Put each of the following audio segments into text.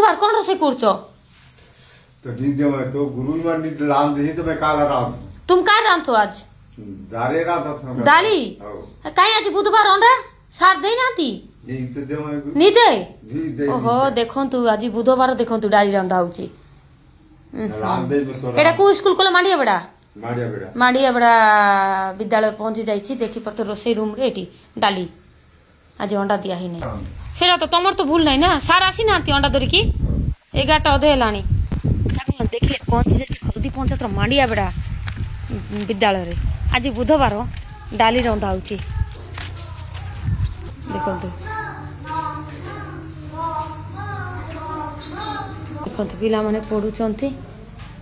বুধবার কোন রসে করছো तो दीदी मैं तो गुरु मान दी लाम दी तो मैं काला राम तुम काय रांधतो आज दारे रात था डाली काय आज बुधवार अंडा सार देई नाती नहीं तो दे मैं नी दे दी दे ओहो देखंतु आज बुधवार देखंतु डाली रांधा होची राम दे में तो एटा को स्कूल कोला मांडिया बडा मारिया बेटा मांडिया बडा विद्यालय पहुंची जाईची देखि पर तो रोसई रूम रे एटी डाली आज अंडा दिया ही नहीं सेटा तो तमर तो भूल नहीं ना सार आसी नाती अंडा धरी की 11टा अधे लानी देखिए पहुंची जाईची हल्दी पंचायत मांडिया बडा विद्यालय रे आज बुधवार डाली रंधा होची देखंतु देखंतु पिला माने पढुचंती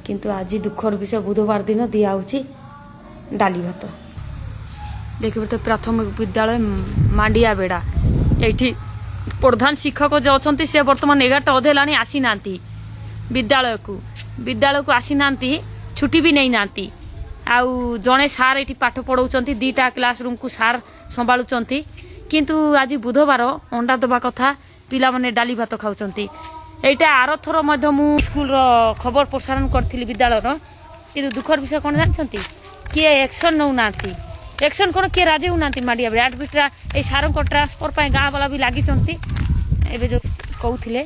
किंतु आज दुखर विषय बुधवार दिन दिया होची डाली भात देखिए तो प्राथमिक विद्यालय मांडिया बेड़ा ये प्रधान शिक्षक जो अच्छा से बर्तमान 11टा अधे लानी आसी नांती विद्यालय को आसी नांती छुट्टी भी नहीं नांती आउ जड़े सार ये पाठ पढ़ाऊँच 2टा क्लासरूम को सार संभालुंट किंतु आज बुधवार अंडा दबा कथा पिला माने डाली भात खाऊँच এইটা আরথর মধ্য মু স্কুল খবর প্রসারণ করছিলি বিদ্যালয়র কিন্তু দুঃখর বিষয় কোন জানছন্তি কিয়ে একশন নউ নাতি একশন কোন কিয়ে রাজি হউ নাতি মাডিয়া বে আডমিটরা এই সারঙ্ক ট্রান্সফর পাই গাঁ বালা भी লাগিছন্তি এবে যে কହୁଥିଲେ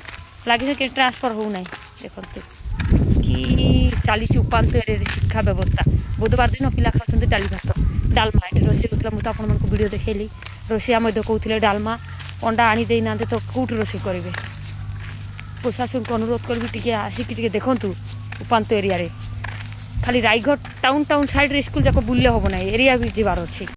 লাগিছে কি ট্রান্সফর হউ নাই দেখন্তি কি চালিছি উপান্তরে শিক্ষা ব্যবস্থা বুধবার দিন পিলা খাচ্ছন্তি ডালি ভাত ডালমা এটা রোষে হউতলা মু তো আপন মানকু ভিডিও দেখাইলি রোষিয়া মধ্য কହୁଥିଲେ ডালমা अंडा आनी देई नाते तो कोउठ रोषे करिवे प्रशासन को अनुरोध करी टी आसिक देखु उपात एरिया खाली रायगढ़ टाउन साइड रे स्कूल जाक बुले हम ना एरिया भी जीवार अच्छी।